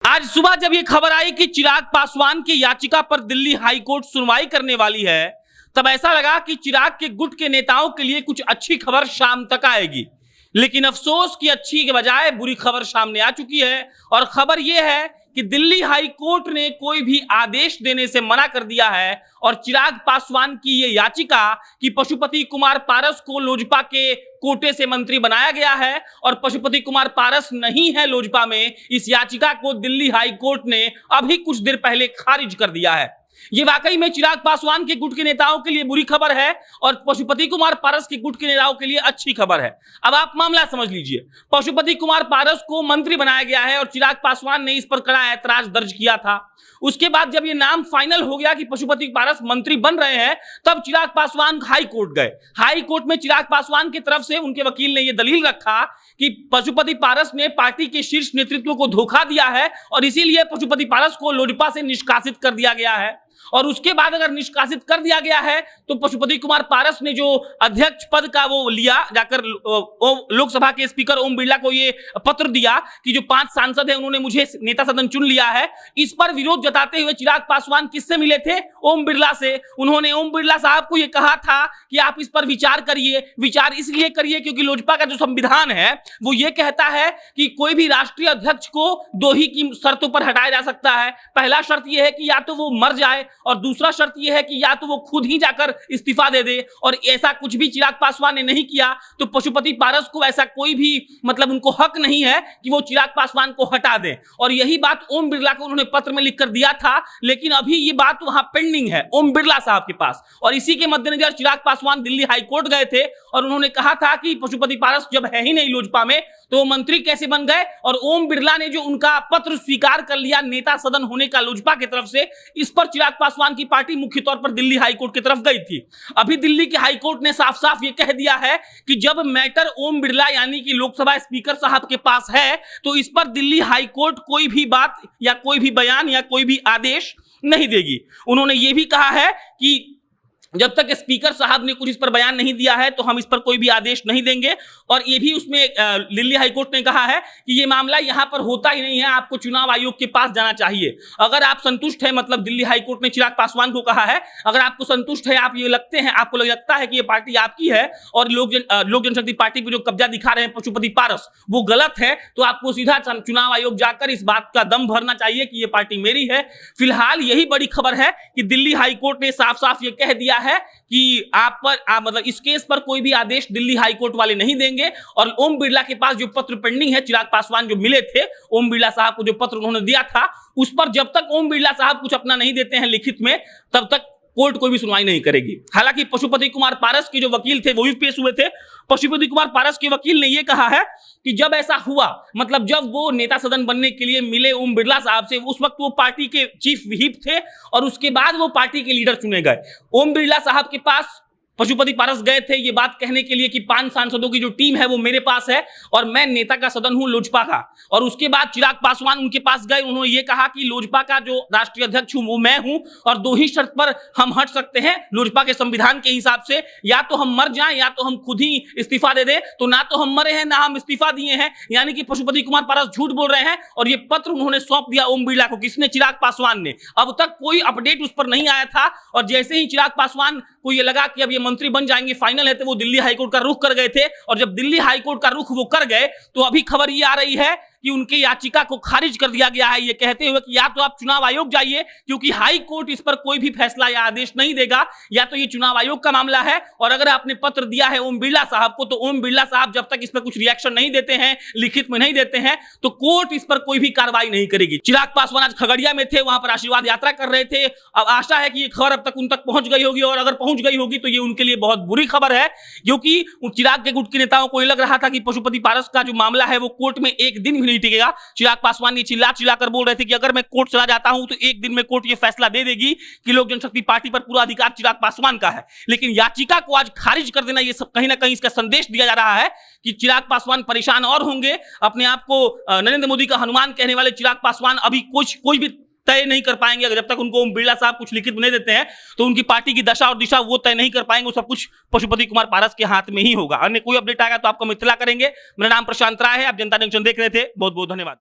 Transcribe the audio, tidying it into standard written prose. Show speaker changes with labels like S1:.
S1: आज सुबह जब ये खबर आई कि चिराग पासवान की याचिका पर दिल्ली हाई कोर्ट सुनवाई करने वाली है, तब ऐसा लगा कि चिराग के गुट के नेताओं के लिए कुछ अच्छी खबर शाम तक आएगी। लेकिन अफसोस की अच्छी के बजाय बुरी खबर सामने आ चुकी है। और खबर यह है कि दिल्ली हाई कोर्ट ने कोई भी आदेश देने से मना कर दिया है और चिराग पासवान की ये याचिका कि पशुपति कुमार पारस को लोजपा के कोटे से मंत्री बनाया गया है और पशुपति कुमार पारस नहीं है लोजपा में, इस याचिका को दिल्ली हाई कोर्ट ने अभी कुछ देर पहले खारिज कर दिया है। ये वाकई में चिराग पासवान के गुट के नेताओं के लिए बुरी खबर है और पशुपति कुमार पारस के गुट के नेताओं के लिए अच्छी खबर है। अब आप मामला समझ लीजिए। पशुपति कुमार पारस को मंत्री बनाया गया है और चिराग पासवान ने इस पर कड़ा ऐतराज दर्ज किया था। उसके बाद जब ये नाम फाइनल हो गया कि पशुपति पारस मंत्री बन रहे हैं, तब चिराग पासवान हाई कोर्ट गए। हाई कोर्ट में चिराग पासवान की तरफ से उनके वकील ने यह दलील रखा कि पशुपति पारस ने पार्टी के शीर्ष नेतृत्व को धोखा दिया है और इसीलिए पशुपति पारस को लोजपा से निष्कासित कर दिया गया है। और उसके बाद अगर निष्कासित कर दिया गया है तो पशुपति कुमार पारस ने जो अध्यक्ष पद का वो लिया, जाकर लोकसभा के स्पीकर ओम बिरला को ये पत्र दिया कि जो 5 सांसद हैं उन्होंने मुझे नेता सदन चुन लिया है। इस पर विरोध जताते हुए चिराग पासवान किससे मिले थे? ओम बिरला से। उन्होंने ओम बिरला साहब को ये कहा था कि आप इस पर विचार करिए। विचार इसलिए करिए क्योंकि लोजपा का जो संविधान है वो ये कहता है कि कोई भी राष्ट्रीय अध्यक्ष को 2 ही की शर्तों पर हटाया जा सकता है। पहला शर्त यह है कि या तो वो मर जाए और दूसरा शर्त यह है कि या तो वो खुद ही जाकर इस्तीफा दे दे। और ऐसा कुछ भी चिराग पासवान ने नहीं किया तो पशुपति पारस को ऐसा कोई भी उनको हक नहीं है कि वो चिराग पासवान को हटा दें। और यही बात ओम बिरला को उन्होंने पत्र में लिखकर दिया था, लेकिन अभी ये बात वहां पेंडिंग है ओम बिरला साहब के पास। और इसी के मद्देनजर चिराग पासवान दिल्ली हाई कोर्ट गए थे और उन्होंने कहा था कि पशुपति पारस जब है ही नहीं लोजपा में तो वो मंत्री कैसे बन गए। और ओम बिरला ने जो उनका पत्र स्वीकार कर लिया नेता सदन होने का लोजपा की तरफ से, इस पर चिराग पासवान की पार्टी मुख्य तौर पर दिल्ली हाई कोर्ट की तरफ गई थी। अभी दिल्ली के हाई कोर्ट ने साफ साफ ये कह दिया है कि जब मैटर ओम बिरला यानी कि लोकसभा स्पीकर साहब के पास है तो इस पर दिल्ली हाई कोर्ट कोई भी बात या कोई भी बयान या कोई भी आदेश नहीं देगी। उन्होंने ये भी कहा है कि जब तक स्पीकर साहब ने कुछ इस पर बयान नहीं दिया है तो हम इस पर कोई भी आदेश नहीं देंगे। और ये भी उसमें दिल्ली हाईकोर्ट ने कहा है कि ये मामला यहां पर होता ही नहीं है, आपको चुनाव आयोग के पास जाना चाहिए। अगर आप संतुष्ट है, मतलब दिल्ली हाईकोर्ट ने चिराग पासवान को कहा है, अगर आपको संतुष्ट है, आप ये आपको लगता है कि ये पार्टी आपकी है और लोक जनशक्ति पार्टी पर जो कब्जा दिखा रहे हैं पशुपति पारस वो गलत है, तो आपको सीधा चुनाव आयोग जाकर इस बात का दम भरना चाहिए कि ये पार्टी मेरी है। फिलहाल यही बड़ी खबर है कि दिल्ली हाईकोर्ट ने साफ साफ ये कह दिया है कि मतलब इस केस पर कोई भी आदेश दिल्ली हाई कोर्ट वाले नहीं देंगे। और ओम बिरला के पास जो पत्र पेंडिंग है, चिराग पासवान जो मिले थे ओम बिरला साहब को जो पत्र उन्होंने दिया था, उस पर जब तक ओम बिरला साहब कुछ अपना नहीं देते हैं लिखित में, तब तक कोर्ट कोई भी सुनवाई नहीं करेगी। हालांकि पशुपति कुमार पारस के जो वकील थे वो भी पेश हुए थे। पशुपति कुमार पारस के वकील ने यह कहा है कि जब ऐसा हुआ, मतलब जब वो नेता सदन बनने के लिए मिले ओम बिरला साहब से, उस वक्त वो पार्टी के चीफ व्हिप थे और उसके बाद वो पार्टी के लीडर चुने गए। ओम बिरला साहब के पास पशुपति पारस गए थे ये बात कहने के लिए कि 5 सांसदों की जो टीम है वो मेरे पास है और मैं नेता का सदन हूं लोजपा का। और उसके बाद चिराग पासवान उनके पास गए, उन्होंने ये कहा कि लोजपा का जो राष्ट्रीय अध्यक्ष हूं वो मैं हूं और 2 ही शर्त पर हम हट सकते हैं लोजपा के संविधान के हिसाब से, या तो हम मर जाएं या तो हम खुद ही इस्तीफा दे दें। तो ना तो हम मरे हैं ना हम इस्तीफा दिए हैं, यानी कि पशुपति कुमार पारस झूठ बोल रहे हैं। और ये पत्र उन्होंने सौंप दिया ओम बिरला को। किसने? चिराग पासवान ने। अब तक कोई अपडेट उस पर नहीं आया था और जैसे ही चिराग पासवान को ये लगा कि अब ये मंत्री बन जाएंगे, फाइनल है, तो वो दिल्ली हाईकोर्ट का रुख कर गए थे। और जब दिल्ली हाईकोर्ट का रुख वो कर गए तो अभी खबर ये आ रही है कि उनकी याचिका को खारिज कर दिया गया है, ये कहते हुए कि या तो आप चुनाव आयोग जाइए क्योंकि हाई कोर्ट इस पर कोई भी फैसला या आदेश नहीं देगा, या तो ये चुनाव आयोग का मामला है। और अगर आपने पत्र दिया है ओम बिरला साहब को तो ओम बिरला साहब जब तक इस पर कुछ रिएक्शन नहीं देते हैं, लिखित में नहीं देते हैं, तो कोर्ट इस पर कोई भी कार्रवाई नहीं करेगी। चिराग पासवान आज खगड़िया में थे, वहां पर आशीर्वाद यात्रा कर रहे थे। अब आशा है कि ये खबर अब तक उन तक पहुंच गई होगी और अगर पहुंच गई होगी तो ये उनके लिए बहुत बुरी खबर है, क्योंकि चिराग के गुट के नेताओं को लग रहा था कि पशुपति पारस का जो मामला है वो कोर्ट में एक दिन भी नहीं टिकेगा। चिराग पासवान ये चिल्ला कर बोल रहे थे कि अगर मैं कोर्ट चला जाता हूं तो एक दिन में कोर्ट ये फैसला दे देगी कि लोक जनशक्ति पार्टी पर पूरा अधिकार चिराग पासवान का है। लेकिन याचिका को आज खारिज कर देना, ये सब कहीं ना कहीं इसका संदेश दिया जा रहा है कि चिराग पासवान परेशान और होंगे। अपने आप को नरेंद्र मोदी का हनुमान कहने वाले चिराग पासवान अभी कोई भी तय नहीं कर पाएंगे। अगर जब तक उनको ओम बिरला साहब कुछ लिखित नहीं देते हैं तो उनकी पार्टी की दशा और दिशा वो तय नहीं कर पाएंगे। वो सब कुछ पशुपति कुमार पारस के हाथ में ही होगा। अन्य कोई अपडेट आएगा तो आपको हम इत्तला करेंगे। मेरा नाम प्रशांत राय है, आप जनता जंक्शन देख रहे थे। बहुत बहुत धन्यवाद।